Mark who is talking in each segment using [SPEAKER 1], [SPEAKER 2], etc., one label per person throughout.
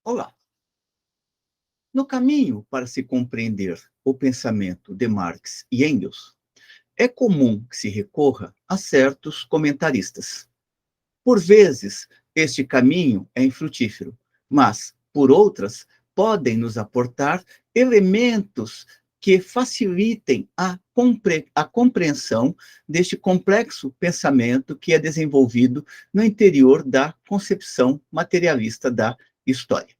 [SPEAKER 1] Olá! No caminho para se compreender o pensamento de Marx e Engels, é comum que se recorra a certos comentaristas. Por vezes, este caminho é infrutífero, mas, por outras, podem nos aportar elementos que facilitem a compreensão deste complexo pensamento que é desenvolvido no interior da concepção materialista da história.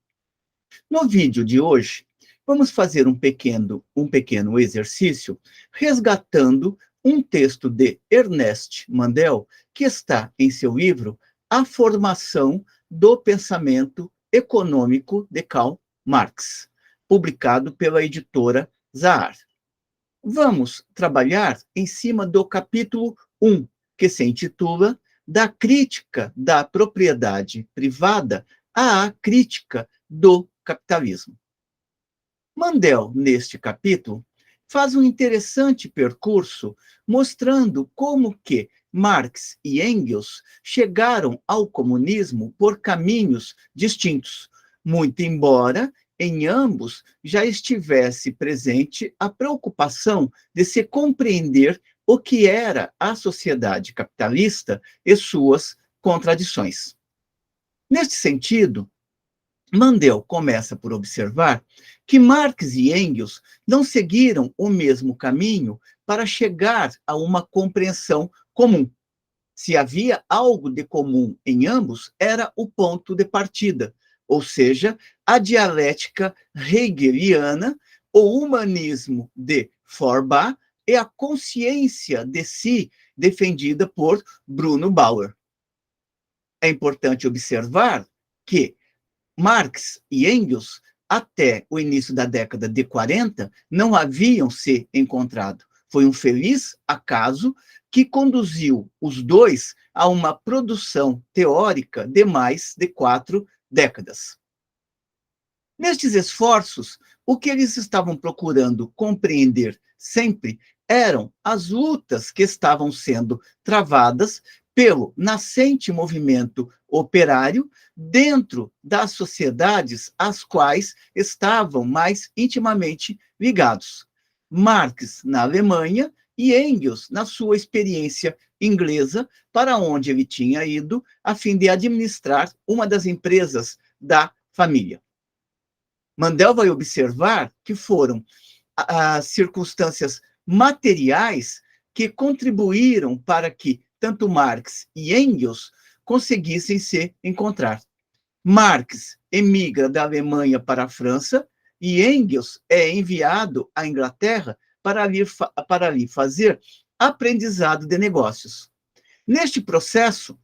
[SPEAKER 1] No vídeo de hoje, vamos fazer um pequeno exercício resgatando um texto de Ernest Mandel, que está em seu livro A Formação do Pensamento Econômico de Karl Marx, publicado pela editora Zahar. Vamos trabalhar em cima do capítulo 1, que se intitula Da Crítica da Propriedade Privada à Crítica do Capitalismo. Mandel, neste capítulo, faz um interessante percurso mostrando como que Marx e Engels chegaram ao comunismo por caminhos distintos, muito embora em ambos já estivesse presente a preocupação de se compreender o que era a sociedade capitalista e suas contradições. Neste sentido, Mandel começa por observar que Marx e Engels não seguiram o mesmo caminho para chegar a uma compreensão comum. Se havia algo de comum em ambos, era o ponto de partida, ou seja, a dialética hegeliana, o humanismo de Feuerbach e a consciência de si defendida por Bruno Bauer. É importante observar que Marx e Engels, até o início da década de 40, não haviam se encontrado. Foi um feliz acaso que conduziu os dois a uma produção teórica de mais de 4 décadas. Nestes esforços, o que eles estavam procurando compreender sempre eram as lutas que estavam sendo travadas pelo nascente movimento operário dentro das sociedades às quais estavam mais intimamente ligados. Marx na Alemanha e Engels na sua experiência inglesa, para onde ele tinha ido a fim de administrar uma das empresas da família. Mandel vai observar que foram as circunstâncias materiais que contribuíram para que tanto Marx e Engels conseguissem se encontrar. Marx emigra da Alemanha para a França e Engels é enviado à Inglaterra para ali fazer aprendizado de negócios. Neste processo,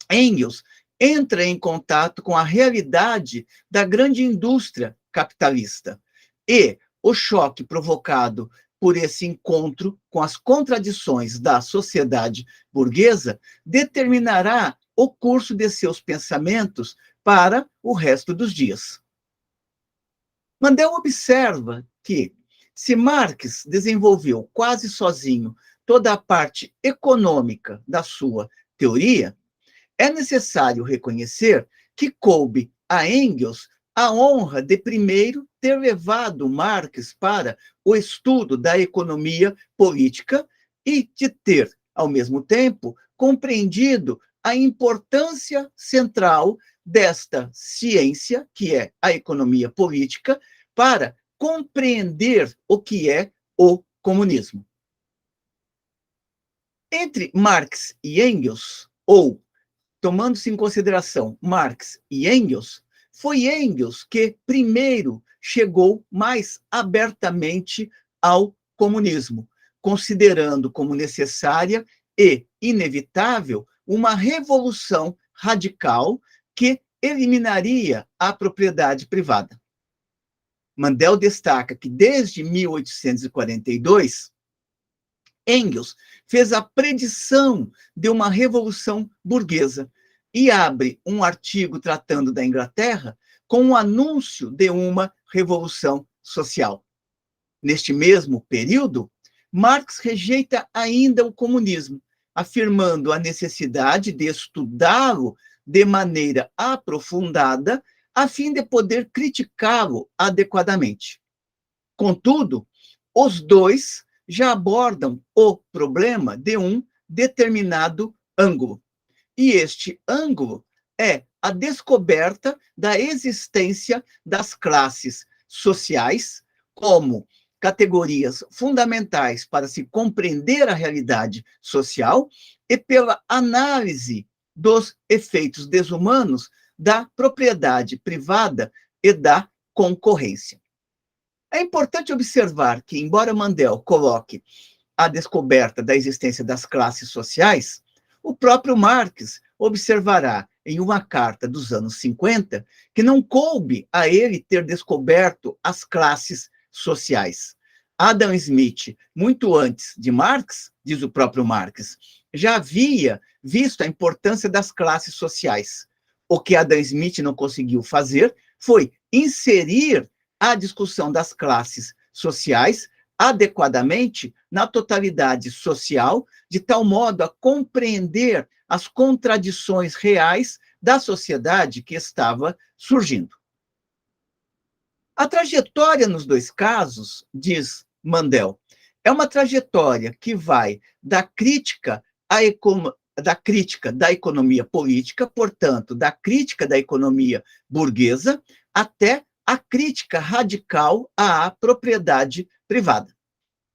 [SPEAKER 1] Engels entra em contato com a realidade da grande indústria capitalista e o choque provocado por esse encontro com as contradições da sociedade burguesa determinará o curso de seus pensamentos para o resto dos dias. Mandel observa que, se Marx desenvolveu quase sozinho toda a parte econômica da sua teoria, é necessário reconhecer que coube a Engels a honra de primeiro ter levado Marx para o estudo da economia política e de ter, ao mesmo tempo, compreendido a importância central desta ciência, que é a economia política, para compreender o que é o comunismo. Entre Marx e Engels, ou tomando-se em consideração Marx e Engels, foi Engels que primeiro chegou mais abertamente ao comunismo, considerando como necessária e inevitável uma revolução radical que eliminaria a propriedade privada. Mandel destaca que desde 1842, Engels fez a predição de uma revolução burguesa e abre um artigo tratando da Inglaterra com o anúncio de uma revolução social. Neste mesmo período, Marx rejeita ainda o comunismo, afirmando a necessidade de estudá-lo de maneira aprofundada a fim de poder criticá-lo adequadamente. Contudo, os dois já abordam o problema de um determinado ângulo. E este ângulo é a descoberta da existência das classes sociais como categorias fundamentais para se compreender a realidade social e pela análise dos efeitos desumanos da propriedade privada e da concorrência. É importante observar que, embora Mandel coloque a descoberta da existência das classes sociais, o próprio Marx observará em uma carta dos anos 50 que não coube a ele ter descoberto as classes sociais. Adam Smith, muito antes de Marx, diz o próprio Marx, já havia visto a importância das classes sociais. O que Adam Smith não conseguiu fazer foi inserir a discussão das classes sociais adequadamente na totalidade social, de tal modo a compreender as contradições reais da sociedade que estava surgindo. A trajetória nos dois casos, diz Mandel, é uma trajetória que vai da crítica da economia política, portanto, da crítica da economia burguesa, até a crítica radical à propriedade privada.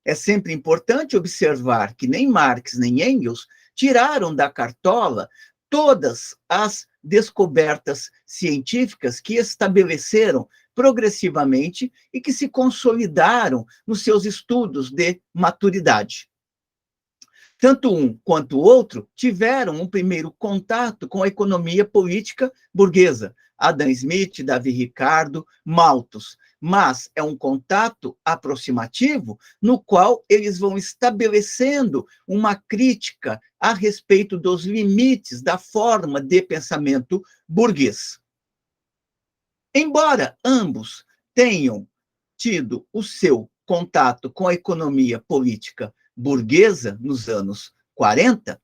[SPEAKER 1] É sempre importante observar que nem Marx nem Engels tiraram da cartola todas as descobertas científicas que estabeleceram progressivamente e que se consolidaram nos seus estudos de maturidade. Tanto um quanto o outro tiveram um primeiro contato com a economia política burguesa, Adam Smith, Davi Ricardo, Malthus, mas é um contato aproximativo no qual eles vão estabelecendo uma crítica a respeito dos limites da forma de pensamento burguês. Embora ambos tenham tido o seu contato com a economia política burguesa nos anos 40,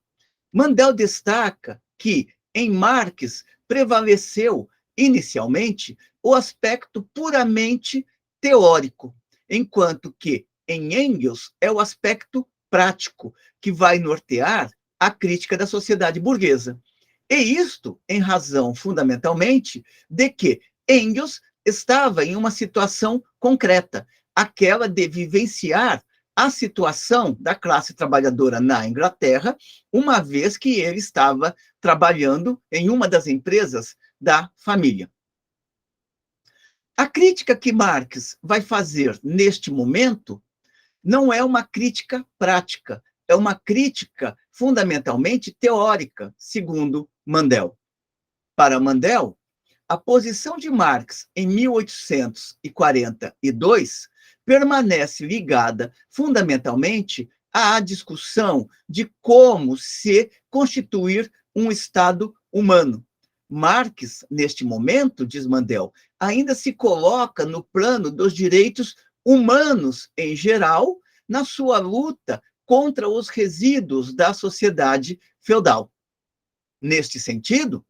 [SPEAKER 1] Mandel destaca que, em Marx, prevaleceu, inicialmente, o aspecto puramente teórico, enquanto que, em Engels, é o aspecto prático, que vai nortear a crítica da sociedade burguesa. E isto em razão, fundamentalmente, de que Engels estava em uma situação concreta, aquela de vivenciar a situação da classe trabalhadora na Inglaterra, uma vez que ele estava trabalhando em uma das empresas da família. A crítica que Marx vai fazer neste momento não é uma crítica prática, é uma crítica fundamentalmente teórica, segundo Mandel. Para Mandel, a posição de Marx em 1842 permanece ligada fundamentalmente à discussão de como se constituir um Estado humano. Marx, neste momento, diz Mandel, ainda se coloca no plano dos direitos humanos em geral, na sua luta contra os resíduos da sociedade feudal. Neste sentido,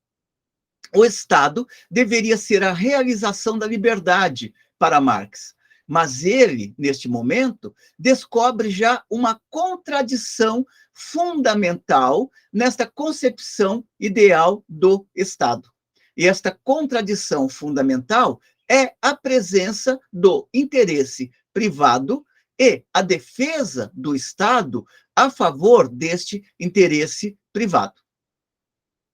[SPEAKER 1] o Estado deveria ser a realização da liberdade para Marx. Mas ele, neste momento, descobre já uma contradição fundamental nesta concepção ideal do Estado. E esta contradição fundamental é a presença do interesse privado e a defesa do Estado a favor deste interesse privado.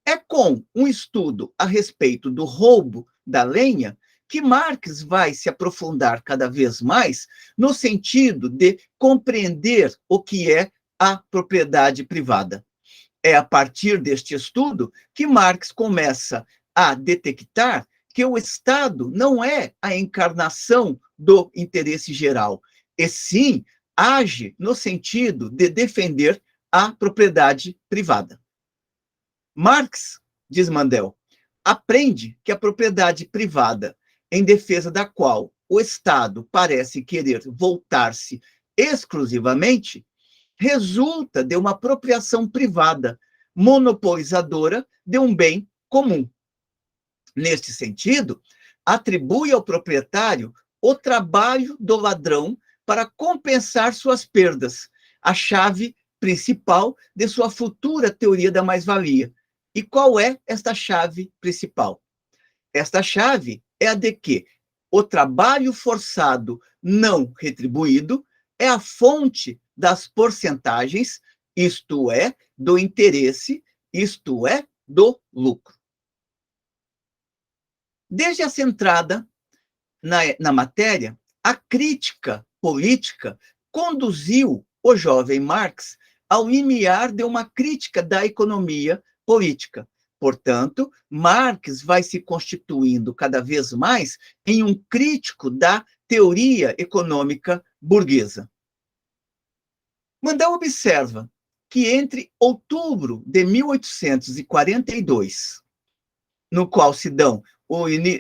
[SPEAKER 1] É com um estudo a respeito do roubo da lenha que Marx vai se aprofundar cada vez mais no sentido de compreender o que é a propriedade privada. É a partir deste estudo que Marx começa a detectar que o Estado não é a encarnação do interesse geral, e sim age no sentido de defender a propriedade privada. Marx, diz Mandel, aprende que a propriedade privada, em defesa da qual o Estado parece querer voltar-se exclusivamente, resulta de uma apropriação privada, monopolizadora de um bem comum. Neste sentido, atribui ao proprietário o trabalho do ladrão para compensar suas perdas, a chave principal de sua futura teoria da mais-valia. E qual é esta chave principal? Esta chave é a de que o trabalho forçado não retribuído é a fonte das porcentagens, isto é, do interesse, isto é, do lucro. Desde essa entrada na matéria, a crítica política conduziu o jovem Marx ao limiar de uma crítica da economia política. Portanto, Marx vai se constituindo cada vez mais em um crítico da teoria econômica burguesa. Mandel observa que entre outubro de 1842, no qual se dão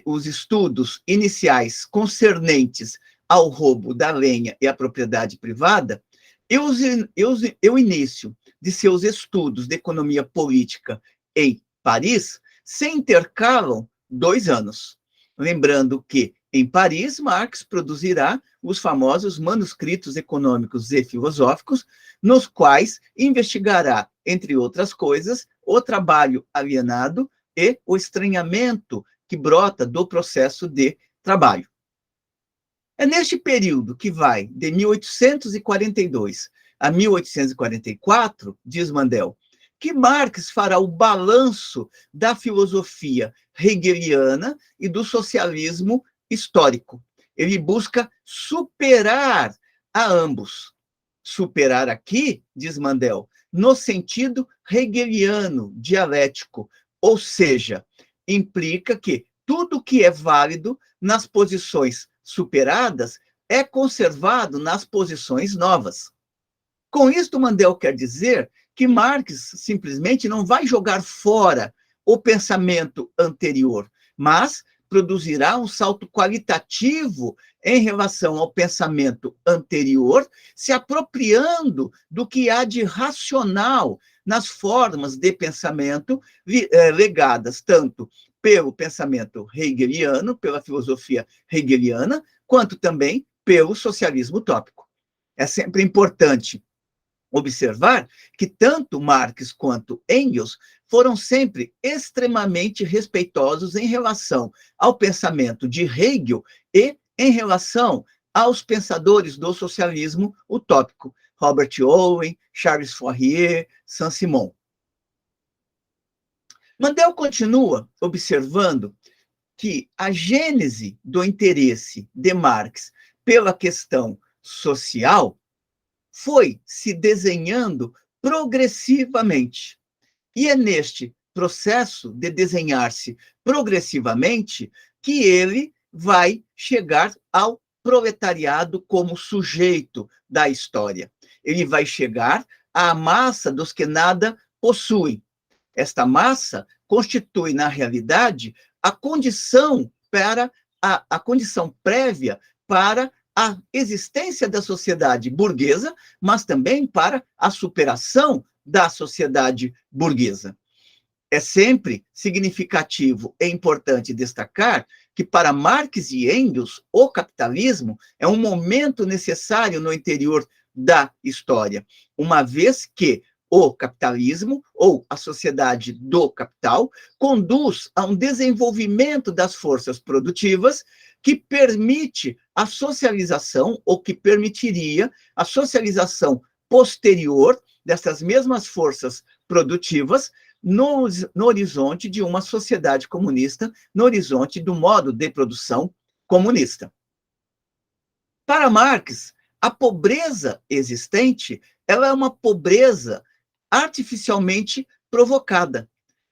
[SPEAKER 1] os estudos iniciais concernentes ao roubo da lenha e à propriedade privada, e o início de seus estudos de economia política em Paris se intercalam 2 anos. Lembrando que, em Paris, Marx produzirá os famosos manuscritos econômicos e filosóficos, nos quais investigará, entre outras coisas, o trabalho alienado e o estranhamento que brota do processo de trabalho. É neste período que vai de 1842 a 1844, diz Mandel, que Marx fará o balanço da filosofia hegeliana e do socialismo histórico. Ele busca superar a ambos. Superar aqui, diz Mandel, no sentido hegeliano, dialético, ou seja, implica que tudo que é válido nas posições superadas é conservado nas posições novas. Com isto, Mandel quer dizer que Marx simplesmente não vai jogar fora o pensamento anterior, mas produzirá um salto qualitativo em relação ao pensamento anterior, se apropriando do que há de racional nas formas de pensamento legadas tanto pelo pensamento hegeliano, pela filosofia hegeliana, quanto também pelo socialismo utópico. É sempre importante observar que tanto Marx quanto Engels foram sempre extremamente respeitosos em relação ao pensamento de Hegel e em relação aos pensadores do socialismo utópico, Robert Owen, Charles Fourier, Saint-Simon. Mandel continua observando que a gênese do interesse de Marx pela questão social foi se desenhando progressivamente. E é neste processo de desenhar-se progressivamente que ele vai chegar ao proletariado como sujeito da história. Ele vai chegar à massa dos que nada possuem. Esta massa constitui, na realidade, a condição prévia para a existência da sociedade burguesa, mas também para a superação da sociedade burguesa. É sempre significativo e importante destacar que, para Marx e Engels, o capitalismo é um momento necessário no interior da história, uma vez que o capitalismo, ou a sociedade do capital, conduz a um desenvolvimento das forças produtivas que permite a socialização, ou que permitiria a socialização posterior dessas mesmas forças produtivas no horizonte de uma sociedade comunista, no horizonte do modo de produção comunista. Para Marx, a pobreza existente, ela é uma pobreza artificialmente provocada.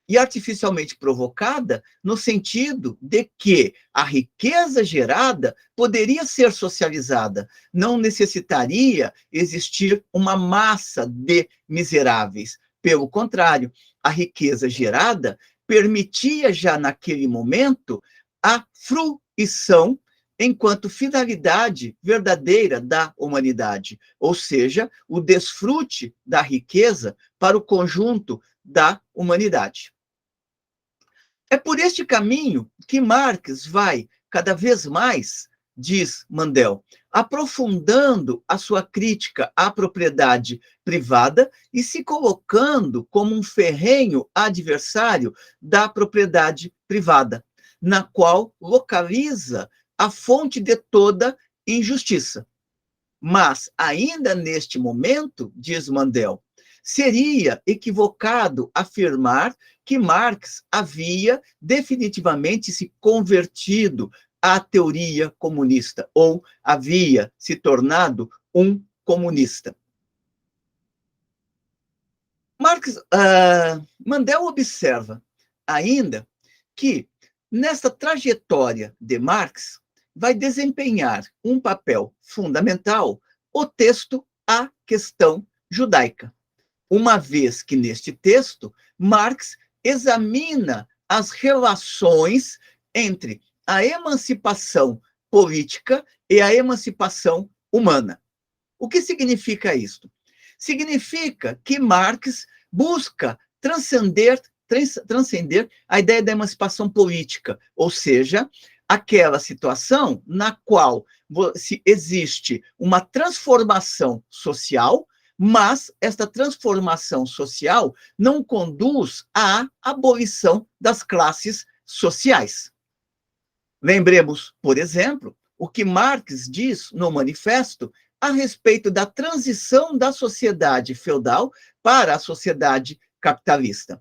[SPEAKER 1] E artificialmente provocada no sentido de que a riqueza gerada poderia ser socializada, não necessitaria existir uma massa de miseráveis. Pelo contrário, a riqueza gerada permitia já naquele momento a fruição enquanto finalidade verdadeira da humanidade, ou seja, o desfrute da riqueza para o conjunto da humanidade. É por este caminho que Marx vai cada vez mais, diz Mandel, aprofundando a sua crítica à propriedade privada e se colocando como um ferrenho adversário da propriedade privada, na qual localiza a fonte de toda injustiça. Mas, ainda neste momento, diz Mandel, seria equivocado afirmar que Marx havia definitivamente se convertido à teoria comunista, ou havia se tornado um comunista. Mandel observa ainda que, nesta trajetória de Marx, vai desempenhar um papel fundamental o texto A Questão Judaica, uma vez que, neste texto, Marx examina as relações entre a emancipação política e a emancipação humana. O que significa isto? Significa que Marx busca transcender a ideia da emancipação política, ou seja, aquela situação na qual existe uma transformação social, mas esta transformação social não conduz à abolição das classes sociais. Lembremos, por exemplo, o que Marx diz no Manifesto a respeito da transição da sociedade feudal para a sociedade capitalista.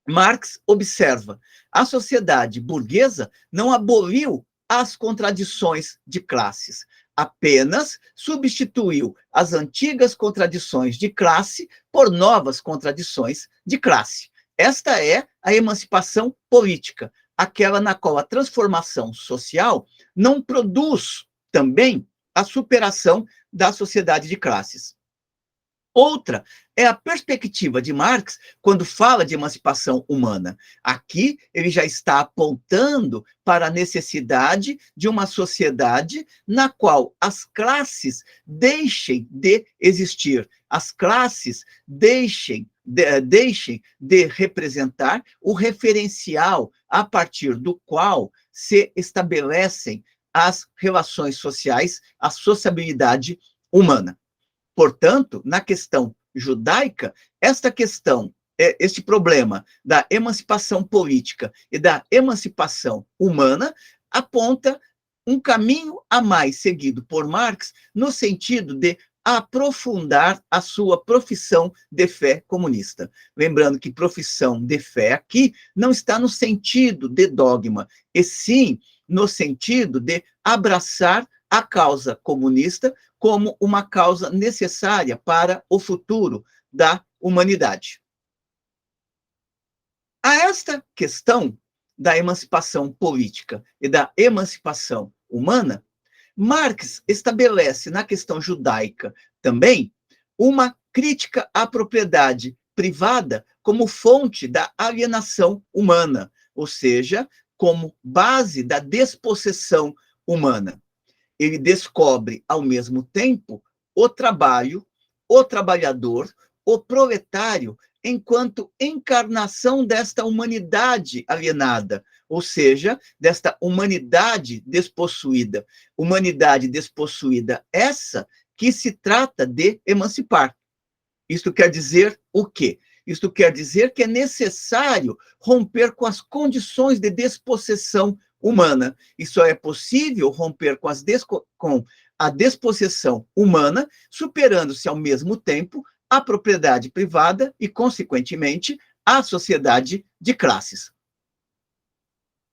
[SPEAKER 1] Marx observa: a sociedade burguesa não aboliu as contradições de classes, apenas substituiu as antigas contradições de classe por novas contradições de classe. Esta é a emancipação política, aquela na qual a transformação social não produz também a superação da sociedade de classes. Outra é a perspectiva de Marx quando fala de emancipação humana. Aqui ele já está apontando para a necessidade de uma sociedade na qual as classes deixem de existir, as classes deixem de representar o referencial a partir do qual se estabelecem as relações sociais, a sociabilidade humana. Portanto, na questão judaica, este problema da emancipação política e da emancipação humana aponta um caminho a mais seguido por Marx no sentido de aprofundar a sua profissão de fé comunista. Lembrando que profissão de fé aqui não está no sentido de dogma, e sim no sentido de abraçar a causa comunista como uma causa necessária para o futuro da humanidade. A esta questão da emancipação política e da emancipação humana, Marx estabelece na questão judaica também uma crítica à propriedade privada como fonte da alienação humana, ou seja, como base da despossessão humana. Ele descobre, ao mesmo tempo, o trabalho, o trabalhador, o proletário, enquanto encarnação desta humanidade alienada, ou seja, desta humanidade despossuída. Humanidade despossuída essa que se trata de emancipar. Isto quer dizer o quê? Isto quer dizer que é necessário romper com as condições de despossessão humana. E só é possível romper com a despossessão humana, superando-se ao mesmo tempo a propriedade privada e, consequentemente, a sociedade de classes.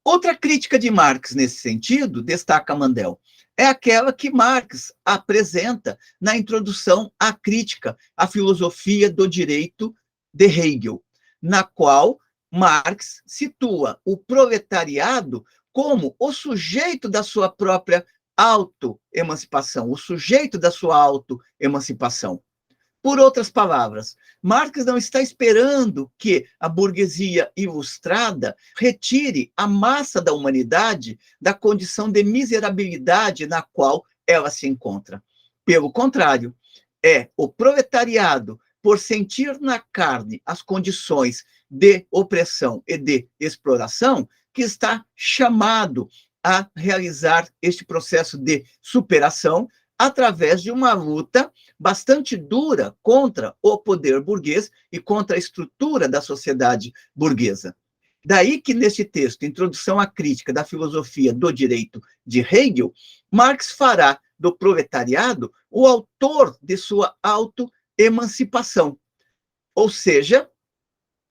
[SPEAKER 1] Outra crítica de Marx nesse sentido, destaca Mandel, é aquela que Marx apresenta na introdução à crítica à filosofia do direito de Hegel, na qual Marx situa o proletariado como o sujeito da sua própria autoemancipação, o sujeito da sua autoemancipação. Por outras palavras, Marx não está esperando que a burguesia ilustrada retire a massa da humanidade da condição de miserabilidade na qual ela se encontra. Pelo contrário, é o proletariado, por sentir na carne as condições de opressão e de exploração, que está chamado a realizar este processo de superação através de uma luta bastante dura contra o poder burguês e contra a estrutura da sociedade burguesa. Daí que, neste texto, Introdução à Crítica da Filosofia do Direito de Hegel, Marx fará do proletariado o autor de sua autoemancipação. Ou seja,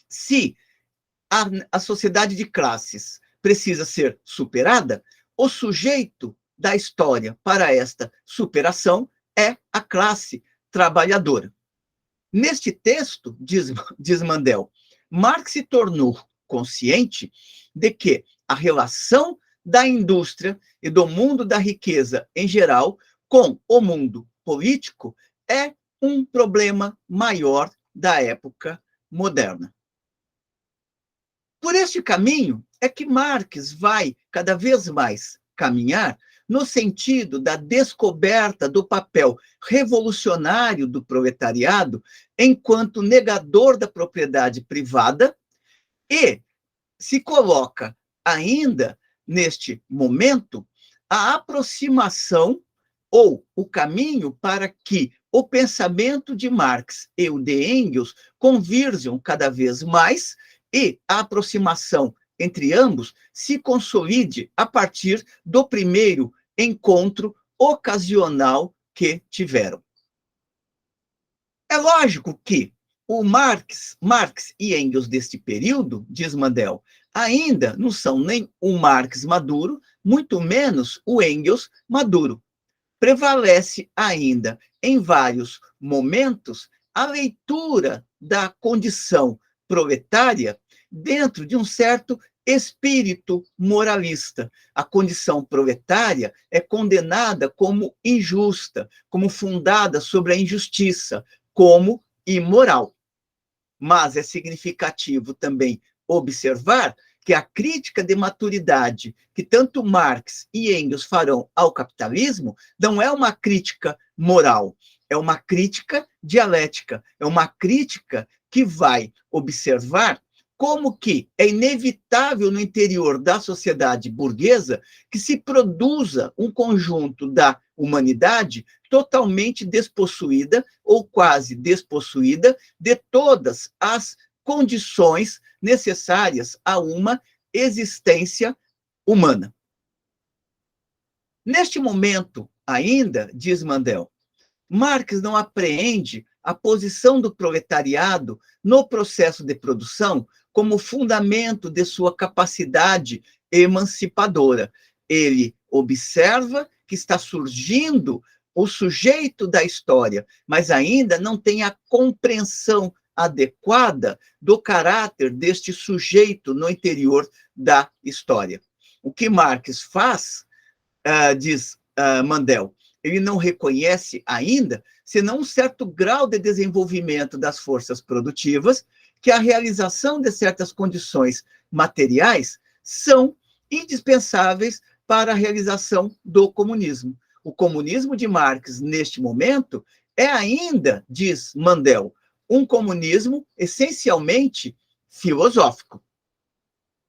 [SPEAKER 1] se a sociedade de classes precisa ser superada, o sujeito da história para esta superação é a classe trabalhadora. Neste texto, diz Mandel, Marx se tornou consciente de que a relação da indústria e do mundo da riqueza em geral com o mundo político é um problema maior da época moderna. Por este caminho é que Marx vai cada vez mais caminhar no sentido da descoberta do papel revolucionário do proletariado enquanto negador da propriedade privada e se coloca ainda, neste momento, a aproximação ou o caminho para que o pensamento de Marx e o de Engels convirjam cada vez mais e a aproximação entre ambos se consolide a partir do primeiro encontro ocasional que tiveram. É lógico que o Marx e Engels deste período, diz Mandel, ainda não são nem o Marx maduro, muito menos o Engels maduro. Prevalece ainda, em vários momentos, a leitura da condição proletária dentro de um certo espírito moralista. A condição proletária é condenada como injusta, como fundada sobre a injustiça, como imoral. Mas é significativo também observar que a crítica de maturidade que tanto Marx e Engels farão ao capitalismo não é uma crítica moral, é uma crítica dialética, é uma crítica que vai observar como que é inevitável no interior da sociedade burguesa que se produza um conjunto da humanidade totalmente despossuída ou quase despossuída de todas as condições necessárias a uma existência humana. Neste momento, ainda, diz Mandel, Marx não apreende a posição do proletariado no processo de produção como fundamento de sua capacidade emancipadora. Ele observa que está surgindo o sujeito da história, mas ainda não tem a compreensão adequada do caráter deste sujeito no interior da história. O que Marx faz, diz Mandel, ele não reconhece ainda, senão um certo grau de desenvolvimento das forças produtivas, que a realização de certas condições materiais são indispensáveis para a realização do comunismo. O comunismo de Marx, neste momento, é ainda, diz Mandel, um comunismo essencialmente filosófico.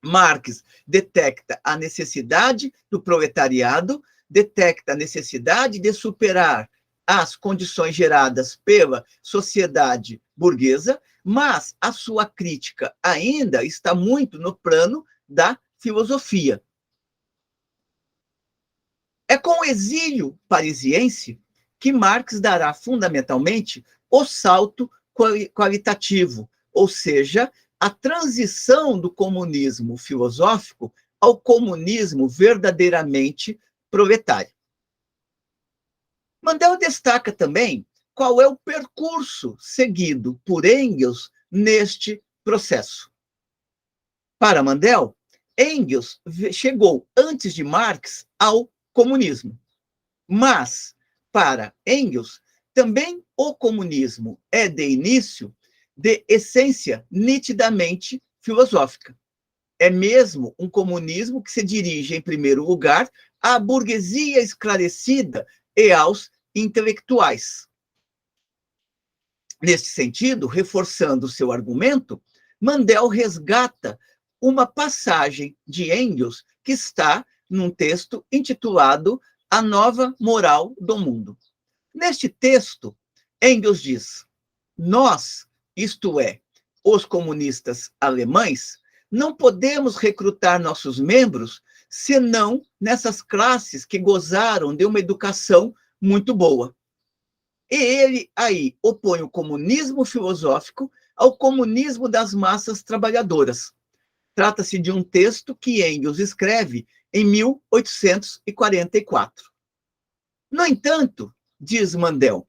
[SPEAKER 1] Marx detecta a necessidade do proletariado, detecta a necessidade de superar as condições geradas pela sociedade burguesa, mas a sua crítica ainda está muito no plano da filosofia. É com o exílio parisiense que Marx dará fundamentalmente o salto qualitativo, ou seja, a transição do comunismo filosófico ao comunismo verdadeiramente proletário. Mandel destaca também qual é o percurso seguido por Engels neste processo. Para Mandel, Engels chegou antes de Marx ao comunismo. Mas, para Engels, também o comunismo é, de início, de essência nitidamente filosófica. É mesmo um comunismo que se dirige, em primeiro lugar, à burguesia esclarecida e aos intelectuais. Neste sentido, reforçando seu argumento, Mandel resgata uma passagem de Engels que está num texto intitulado A Nova Moral do Mundo. Neste texto, Engels diz: nós, isto é, os comunistas alemães, não podemos recrutar nossos membros senão nessas classes que gozaram de uma educação muito boa. E ele aí opõe o comunismo filosófico ao comunismo das massas trabalhadoras. Trata-se de um texto que Engels escreve em 1844. No entanto, diz Mandel,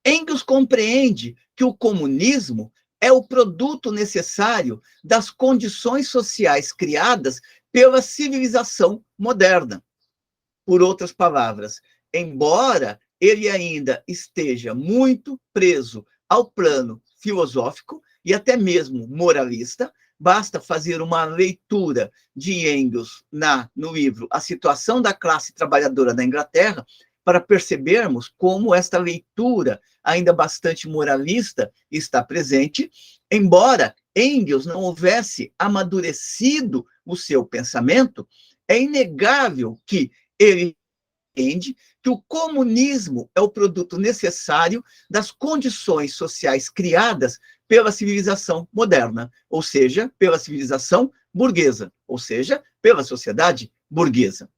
[SPEAKER 1] Engels compreende que o comunismo é o produto necessário das condições sociais criadas pela civilização moderna. Por outras palavras, embora ele ainda esteja muito preso ao plano filosófico e até mesmo moralista, basta fazer uma leitura de Engels no livro A Situação da Classe Trabalhadora na Inglaterra para percebermos como esta leitura, ainda bastante moralista, está presente, embora Engels não houvesse amadurecido o seu pensamento, é inegável que ele entende que o comunismo é o produto necessário das condições sociais criadas pela civilização moderna, ou seja, pela civilização burguesa, ou seja, pela sociedade burguesa.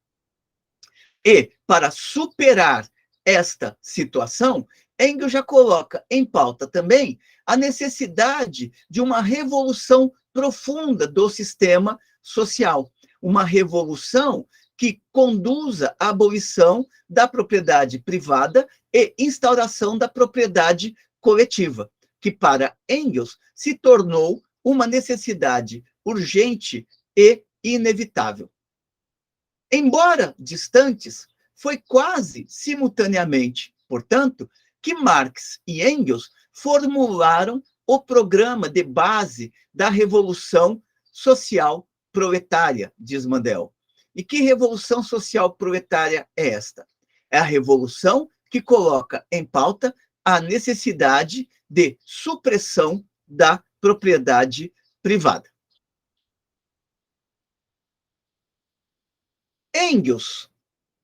[SPEAKER 1] E, para superar esta situação, Engels já coloca em pauta também a necessidade de uma revolução profunda do sistema social, uma revolução que conduza à abolição da propriedade privada e instauração da propriedade coletiva, que para Engels se tornou uma necessidade urgente e inevitável. Embora distantes, foi quase simultaneamente, portanto, que Marx e Engels formularam o programa de base da Revolução Social Proletária, diz Mandel. E que revolução social proletária é esta? É a revolução que coloca em pauta a necessidade de supressão da propriedade privada. Engels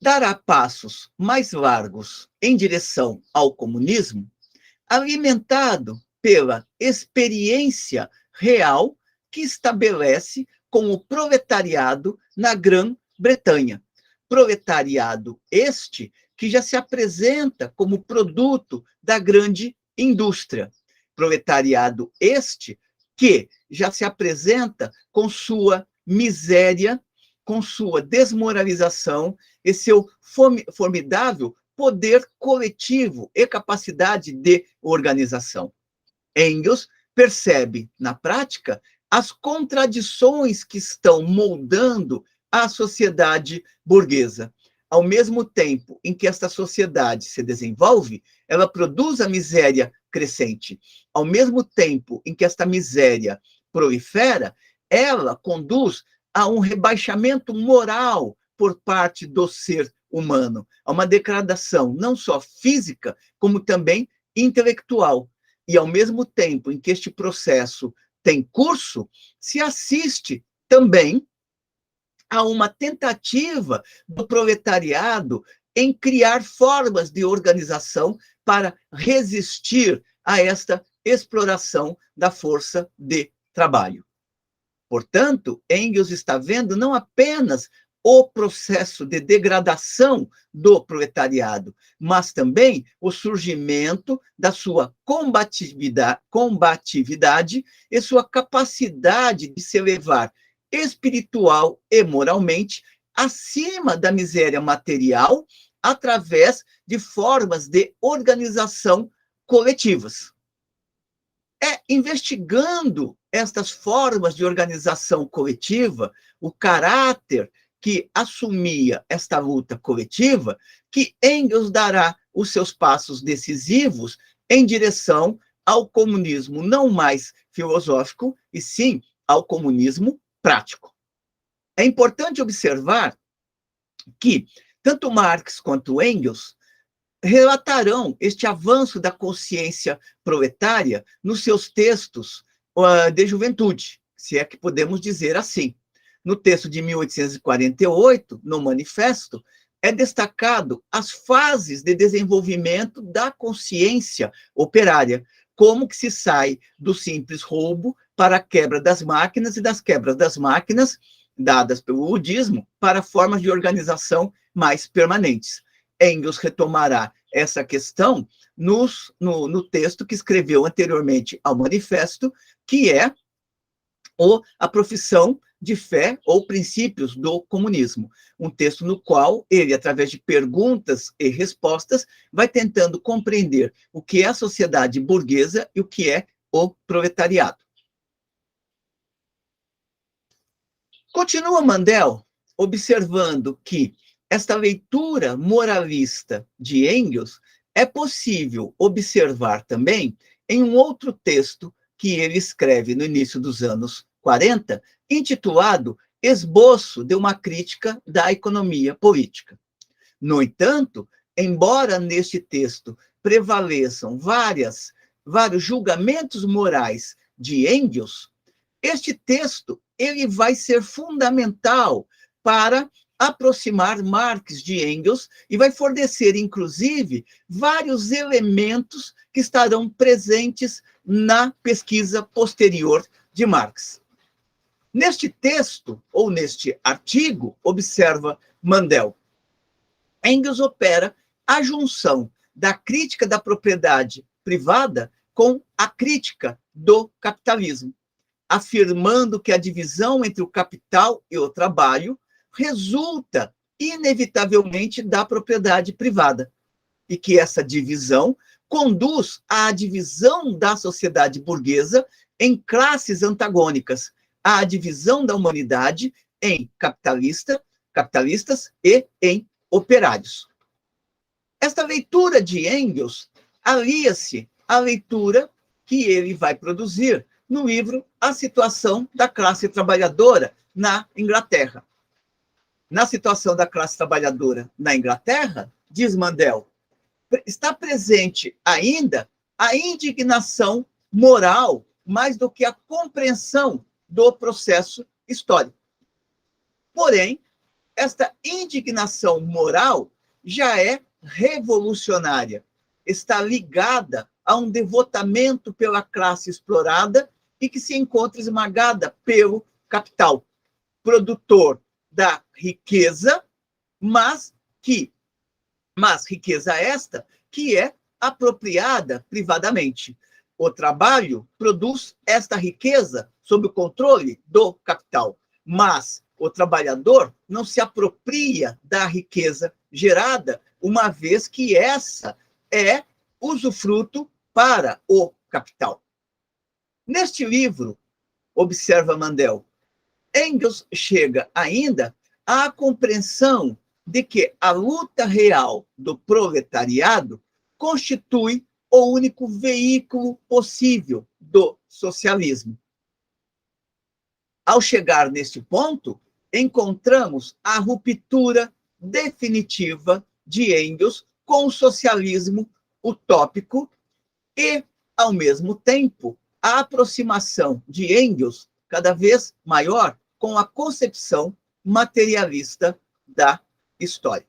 [SPEAKER 1] dará passos mais largos em direção ao comunismo, alimentado pela experiência real que estabelece com o proletariado na Grã-Bretanha. Proletariado este que já se apresenta como produto da grande indústria. Proletariado este que já se apresenta com sua miséria, com sua desmoralização e seu formidável poder coletivo e capacidade de organização. Engels percebe, na prática, as contradições que estão moldando a sociedade burguesa. Ao mesmo tempo em que esta sociedade se desenvolve, ela produz a miséria crescente. Ao mesmo tempo em que esta miséria prolifera, ela conduz a um rebaixamento moral por parte do ser humano, a uma degradação não só física, como também intelectual. E, ao mesmo tempo em que este processo tem curso, se assiste também a uma tentativa do proletariado em criar formas de organização para resistir a esta exploração da força de trabalho. Portanto, Engels está vendo não apenas o processo de degradação do proletariado, mas também o surgimento da sua combatividade e sua capacidade de se elevar espiritual e moralmente acima da miséria material através de formas de organização coletivas. É investigando estas formas de organização coletiva, o caráter que assumia esta luta coletiva, que Engels dará os seus passos decisivos em direção ao comunismo não mais filosófico, e sim ao comunismo prático. É importante observar que tanto Marx quanto Engels relatarão este avanço da consciência proletária nos seus textos de juventude, se é que podemos dizer assim. No texto de 1848, no Manifesto, é destacado as fases de desenvolvimento da consciência operária, como que se sai do simples roubo para a quebra das máquinas e das quebras das máquinas, dadas pelo ludismo, para formas de organização mais permanentes. Engels retomará essa questão no texto que escreveu anteriormente ao Manifesto, que é a profissão de fé ou princípios do comunismo. Um texto no qual ele, através de perguntas e respostas, vai tentando compreender o que é a sociedade burguesa e o que é o proletariado. Continua Mandel observando que esta leitura moralista de Engels é possível observar também em um outro texto que ele escreve no início dos anos 40, intitulado Esboço de uma Crítica da Economia Política. No entanto, embora neste texto prevaleçam vários julgamentos morais de Engels, este texto ele vai ser fundamental para aproximar Marx de Engels e vai fornecer, inclusive, vários elementos que estarão presentes na pesquisa posterior de Marx. Neste texto, ou neste artigo, observa Mandel, Engels opera a junção da crítica da propriedade privada com a crítica do capitalismo, afirmando que a divisão entre o capital e o trabalho resulta inevitavelmente da propriedade privada e que essa divisão conduz à divisão da sociedade burguesa em classes antagônicas, à divisão da humanidade em capitalistas e em operários. Esta leitura de Engels alia-se à leitura que ele vai produzir no livro A Situação da Classe Trabalhadora na Inglaterra. Na situação da classe trabalhadora na Inglaterra, diz Mandel, está presente ainda a indignação moral mais do que a compreensão do processo histórico. Porém, esta indignação moral já é revolucionária, está ligada a um devotamento pela classe explorada e que se encontra esmagada pelo capital, produtor da riqueza, mas riqueza esta que é apropriada privadamente. O trabalho produz esta riqueza sob o controle do capital, mas o trabalhador não se apropria da riqueza gerada, uma vez que essa é usufruto para o capital. Neste livro, observa Mandel, Engels chega ainda à compreensão de que a luta real do proletariado constitui o único veículo possível do socialismo. Ao chegar neste ponto, encontramos a ruptura definitiva de Engels com o socialismo utópico e, ao mesmo tempo, a aproximação de Engels cada vez maior com a concepção materialista da história.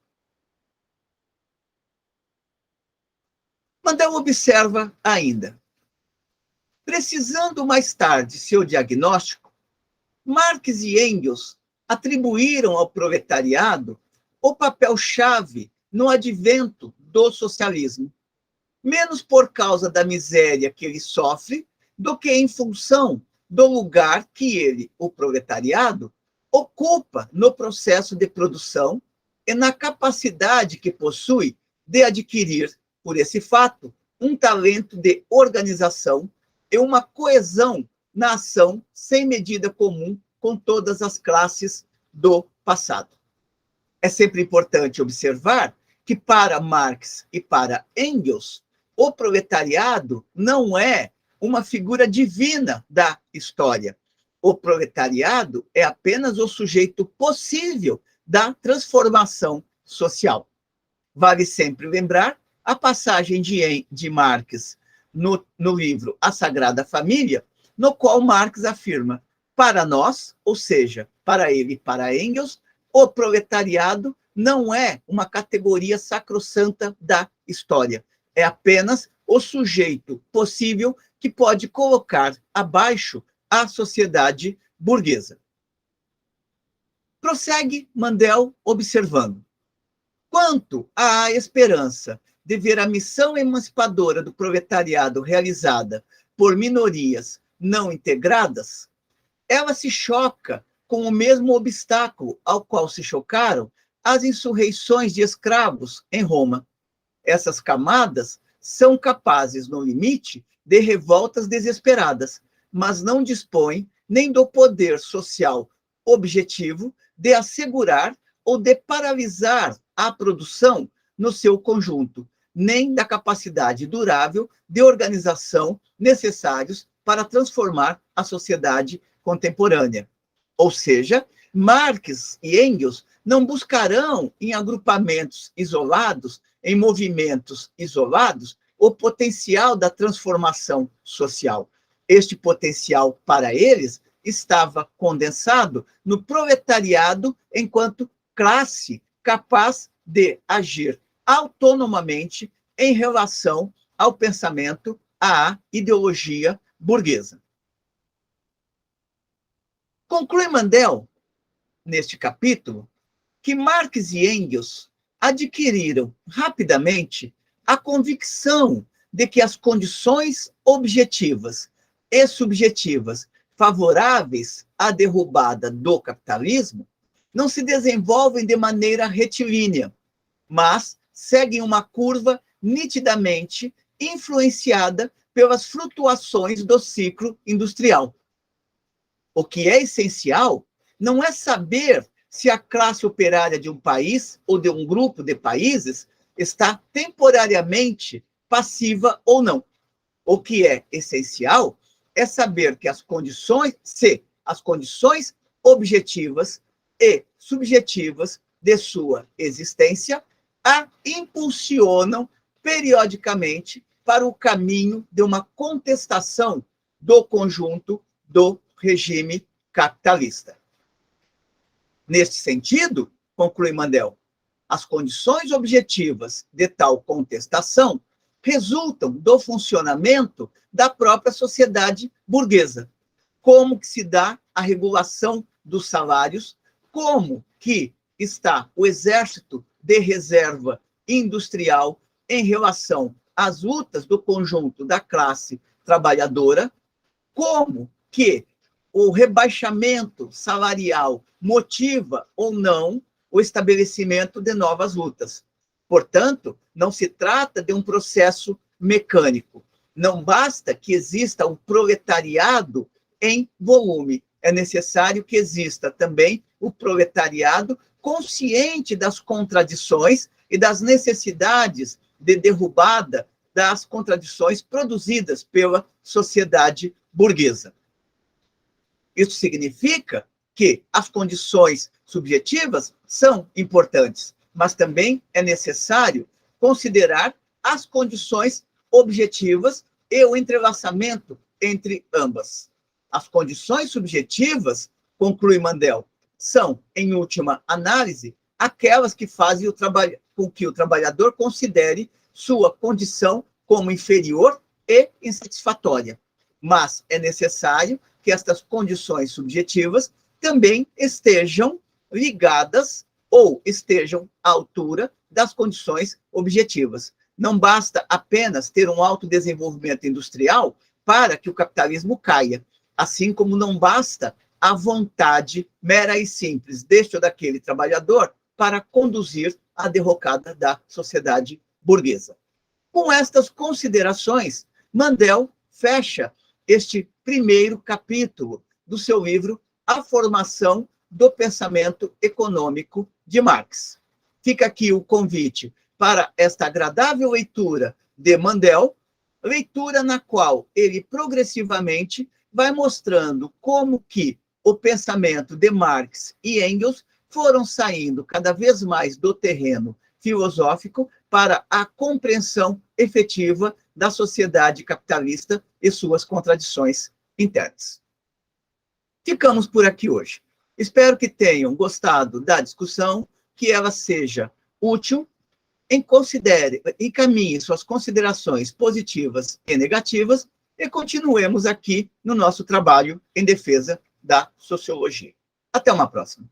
[SPEAKER 1] Mandel observa ainda, precisando mais tarde seu diagnóstico, Marx e Engels atribuíram ao proletariado o papel-chave no advento do socialismo, menos por causa da miséria que ele sofre do que em função do lugar que ele, o proletariado, ocupa no processo de produção e na capacidade que possui de adquirir, por esse fato, um talento de organização e uma coesão na ação sem medida comum com todas as classes do passado. É sempre importante observar que para Marx e para Engels, o proletariado não é uma figura divina da história. O proletariado é apenas o sujeito possível da transformação social. Vale sempre lembrar a passagem de Marx no livro A Sagrada Família, no qual Marx afirma, para nós, ou seja, Para ele e para Engels, o proletariado não é uma categoria sacrossanta da história. É apenas o sujeito possível que pode colocar abaixo a sociedade burguesa. Prossegue Mandel observando: quanto à esperança de ver a missão emancipadora do proletariado realizada por minorias não integradas, ela se choca com o mesmo obstáculo ao qual se chocaram as insurreições de escravos em Roma. Essas camadas são capazes, no limite, de revoltas desesperadas, mas não dispõem nem do poder social objetivo de assegurar ou de paralisar a produção no seu conjunto, nem da capacidade durável de organização necessários para transformar a sociedade contemporânea. Ou seja, Marx e Engels não buscarão em agrupamentos isolados, em movimentos isolados, o potencial da transformação social. Este potencial, para eles, estava condensado no proletariado enquanto classe capaz de agir autonomamente em relação ao pensamento, à ideologia burguesa. Conclui Mandel, neste capítulo, que Marx e Engels adquiriram rapidamente a convicção de que as condições objetivas e subjetivas favoráveis à derrubada do capitalismo não se desenvolvem de maneira retilínea, mas seguem uma curva nitidamente influenciada pelas flutuações do ciclo industrial. O que é essencial não é saber se a classe operária de um país ou de um grupo de países está temporariamente passiva ou não. O que é essencial é saber que as condições objetivas e subjetivas de sua existência a impulsionam periodicamente para o caminho de uma contestação do conjunto do regime capitalista. Neste sentido, conclui Mandel, as condições objetivas de tal contestação resultam do funcionamento da própria sociedade burguesa. Como que se dá a regulação dos salários, como que está o exército de reserva industrial em relação às lutas do conjunto da classe trabalhadora, como que o rebaixamento salarial motiva ou não o estabelecimento de novas lutas. Portanto, não se trata de um processo mecânico. Não basta que exista o proletariado em volume. É necessário que exista também o proletariado consciente das contradições e das necessidades de derrubada das contradições produzidas pela sociedade burguesa. Isso significa que as condições subjetivas são importantes, mas também é necessário considerar as condições objetivas e o entrelaçamento entre ambas. As condições subjetivas, conclui Mandel, são, em última análise, aquelas que fazem com que o trabalhador considere sua condição como inferior e insatisfatória. Mas é necessário que estas condições subjetivas também estejam ligadas ou estejam à altura das condições objetivas. Não basta apenas ter um alto desenvolvimento industrial para que o capitalismo caia, assim como não basta a vontade mera e simples deste ou daquele trabalhador para conduzir a derrocada da sociedade burguesa. Com estas considerações, Mandel fecha este primeiro capítulo do seu livro A Formação do Pensamento Econômico de Marx. Fica aqui o convite para esta agradável leitura de Mandel, leitura na qual ele progressivamente vai mostrando como que o pensamento de Marx e Engels foram saindo cada vez mais do terreno filosófico para a compreensão efetiva da sociedade capitalista e suas contradições internas. Ficamos por aqui hoje. Espero que tenham gostado da discussão, que ela seja útil, encaminhe suas considerações positivas e negativas e continuemos aqui no nosso trabalho em defesa da sociologia. Até uma próxima.